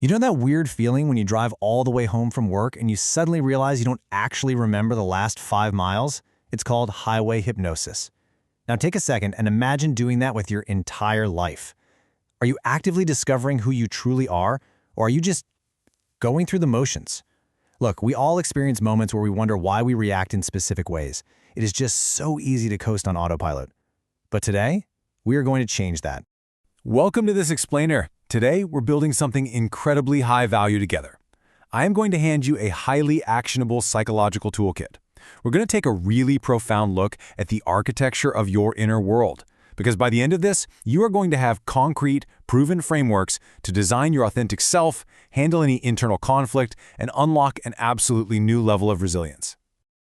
You know that weird feeling when you drive all the way home from work and you suddenly realize you don't actually remember the last 5 miles? It's called highway hypnosis. Now take a second and imagine doing that with your entire life. Are you actively discovering who you truly are, or are you just going through the motions? Look, we all experience moments where we wonder why we react in specific ways. It is just so easy to coast on autopilot. But today, we are going to change that. Welcome to this explainer. Today, we're building something incredibly high value together. I am going to hand you a highly actionable psychological toolkit. We're going to take a really profound look at the architecture of your inner world, because by the end of this, you are going to have concrete, proven frameworks to design your authentic self, handle any internal conflict, and unlock an absolutely new level of resilience.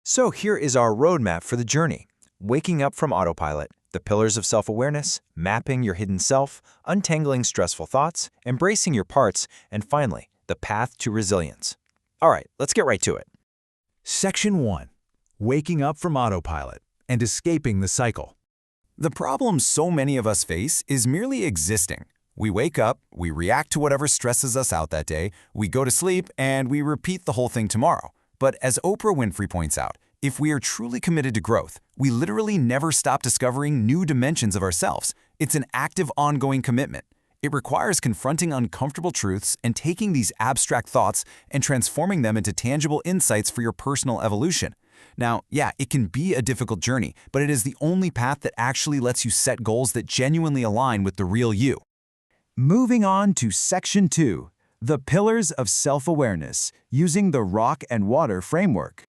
So here is our roadmap for the journey. Waking up from autopilot, the pillars of self-awareness, mapping your hidden self, untangling stressful thoughts, embracing your parts, and finally, the path to resilience. All right, let's get right to it. Section 1. Waking up from autopilot and escaping the cycle. The problem so many of us face is merely existing. We wake up, we react to whatever stresses us out that day, we go to sleep, and we repeat the whole thing tomorrow. But as Oprah Winfrey points out, if we are truly committed to growth, we literally never stop discovering new dimensions of ourselves. It's an active, ongoing commitment. It requires confronting uncomfortable truths and taking these abstract thoughts and transforming them into tangible insights for your personal evolution. Now, yeah, it can be a difficult journey, but it is the only path that actually lets you set goals that genuinely align with the real you. Moving on to Section 2, the pillars of self-awareness, using the rock and water framework.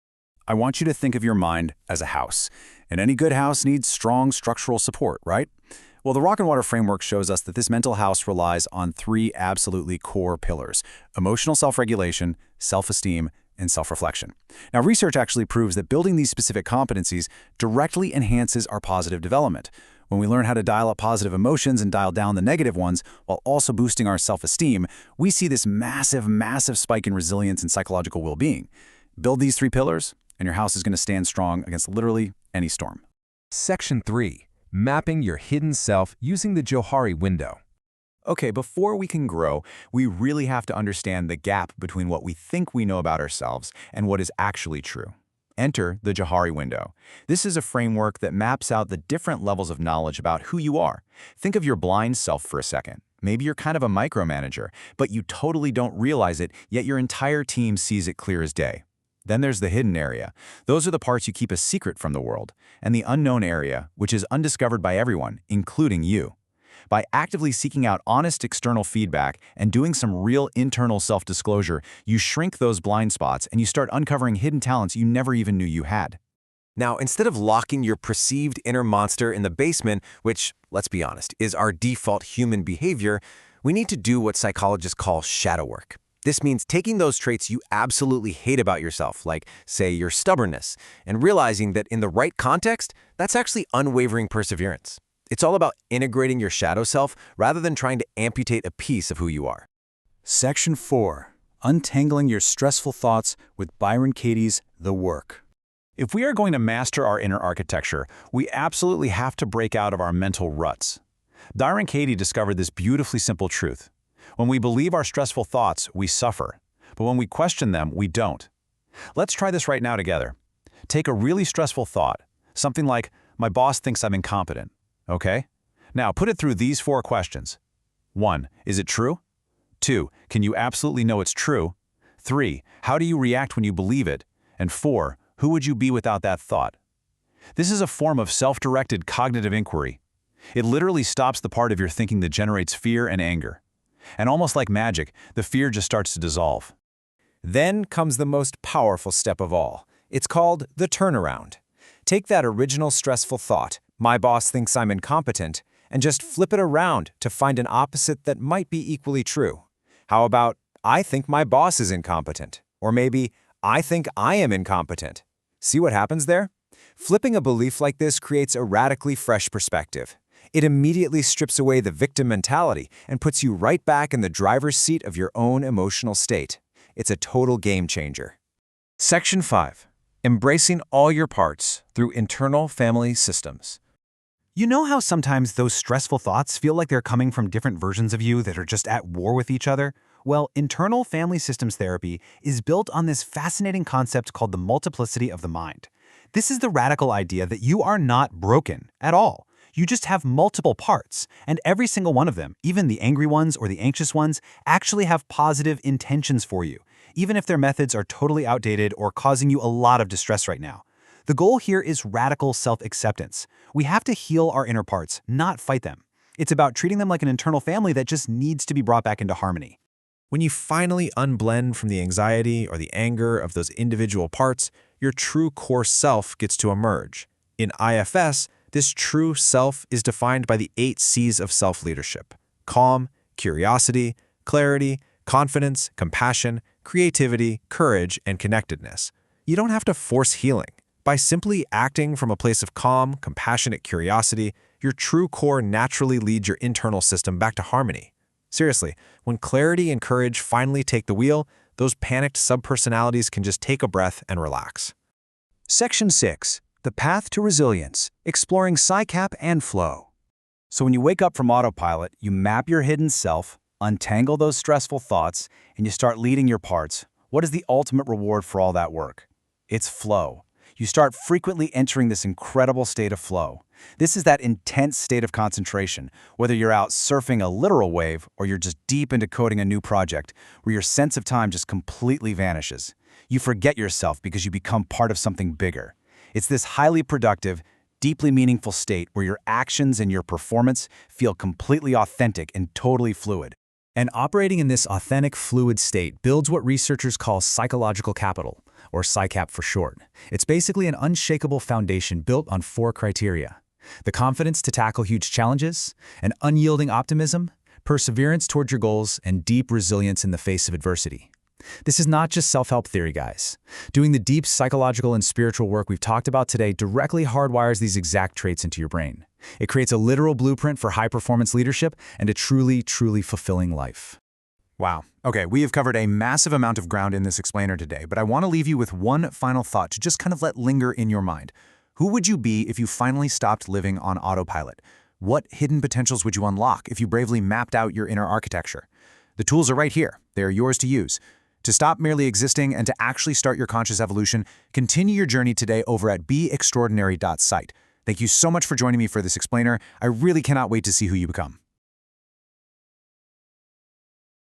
I want you to think of your mind as a house, and any good house needs strong structural support, right? Well, the Rock and Water framework shows us that this mental house relies on 3 absolutely core pillars: emotional self-regulation, self-esteem, and self-reflection. Now, research actually proves that building these specific competencies directly enhances our positive development. When we learn how to dial up positive emotions and dial down the negative ones while also boosting our self-esteem, we see this massive spike in resilience and psychological well-being. Build these 3 pillars, and your house is going to stand strong against literally any storm. Section 3. Mapping your hidden self using the Johari window. Okay, before we can grow, we really have to understand the gap between what we think we know about ourselves and what is actually true. Enter the Johari window. This is a framework that maps out the different levels of knowledge about who you are. Think of your blind self for a second. Maybe you're kind of a micromanager, but you totally don't realize it, yet your entire team sees it clear as day. Then there's the hidden area. Those are the parts you keep a secret from the world. And the unknown area, which is undiscovered by everyone, including you. By actively seeking out honest external feedback and doing some real internal self-disclosure, you shrink those blind spots and you start uncovering hidden talents you never even knew you had. Now, instead of locking your perceived inner monster in the basement, which, let's be honest, is our default human behavior, we need to do what psychologists call shadow work. This means taking those traits you absolutely hate about yourself, like, say, your stubbornness, and realizing that in the right context, that's actually unwavering perseverance. It's all about integrating your shadow self rather than trying to amputate a piece of who you are. Section 4. Untangling your stressful thoughts with Byron Katie's The Work. If we are going to master our inner architecture, we absolutely have to break out of our mental ruts. Byron Katie discovered this beautifully simple truth. When we believe our stressful thoughts, we suffer. But when we question them, we don't. Let's try this right now together. Take a really stressful thought, something like, my boss thinks I'm incompetent. Okay? Now put it through these 4 questions. 1. Is it true? 2. Can you absolutely know it's true? 3. How do you react when you believe it? And 4. Who would you be without that thought? This is a form of self-directed cognitive inquiry. It literally stops the part of your thinking that generates fear and anger. And almost like magic, the fear just starts to dissolve. Then comes the most powerful step of all. It's called the turnaround. Take that original stressful thought, my boss thinks I'm incompetent, and just flip it around to find an opposite that might be equally true. How about, I think my boss is incompetent? Or maybe, I think I am incompetent. See what happens there? Flipping a belief like this creates a radically fresh perspective. It immediately strips away the victim mentality and puts you right back in the driver's seat of your own emotional state. It's a total game changer. Section 5. Embracing all your parts through internal family systems. You know how sometimes those stressful thoughts feel like they're coming from different versions of you that are just at war with each other? Well, internal family systems therapy is built on this fascinating concept called the multiplicity of the mind. This is the radical idea that you are not broken at all. You just have multiple parts, and every single one of them, even the angry ones or the anxious ones, actually have positive intentions for you, even if their methods are totally outdated or causing you a lot of distress right now. The goal here is radical self-acceptance. We have to heal our inner parts, not fight them. It's about treating them like an internal family that just needs to be brought back into harmony. When you finally unblend from the anxiety or the anger of those individual parts, your true core self gets to emerge. In IFS, this true self is defined by the 8 C's of self-leadership: calm, curiosity, clarity, confidence, compassion, creativity, courage, and connectedness. You don't have to force healing. By simply acting from a place of calm, compassionate curiosity, your true core naturally leads your internal system back to harmony. Seriously, when clarity and courage finally take the wheel, those panicked subpersonalities can just take a breath and relax. Section 6. The Path to Resilience, Exploring PSYCAP and Flow. So when you wake up from autopilot, you map your hidden self, untangle those stressful thoughts, and you start leading your parts. What is the ultimate reward for all that work? It's flow. You start frequently entering this incredible state of flow. This is that intense state of concentration, whether you're out surfing a literal wave or you're just deep into coding a new project, where your sense of time just completely vanishes. You forget yourself because you become part of something bigger. It's this highly productive, deeply meaningful state where your actions and your performance feel completely authentic and totally fluid. And operating in this authentic, fluid state builds what researchers call psychological capital, or PSYCAP for short. It's basically an unshakable foundation built on 4 criteria: the confidence to tackle huge challenges, an unyielding optimism, perseverance toward your goals, and deep resilience in the face of adversity. This is not just self-help theory, guys. Doing the deep psychological and spiritual work we've talked about today directly hardwires these exact traits into your brain. It creates a literal blueprint for high-performance leadership and a truly, truly fulfilling life. Wow. Okay, we have covered a massive amount of ground in this explainer today, but I want to leave you with one final thought to just kind of let linger in your mind. Who would you be if you finally stopped living on autopilot? What hidden potentials would you unlock if you bravely mapped out your inner architecture? The tools are right here. They are yours to use. To stop merely existing and to actually start your conscious evolution, continue your journey today over at beextraordinary.site. Thank you so much for joining me for this explainer. I really cannot wait to see who you become.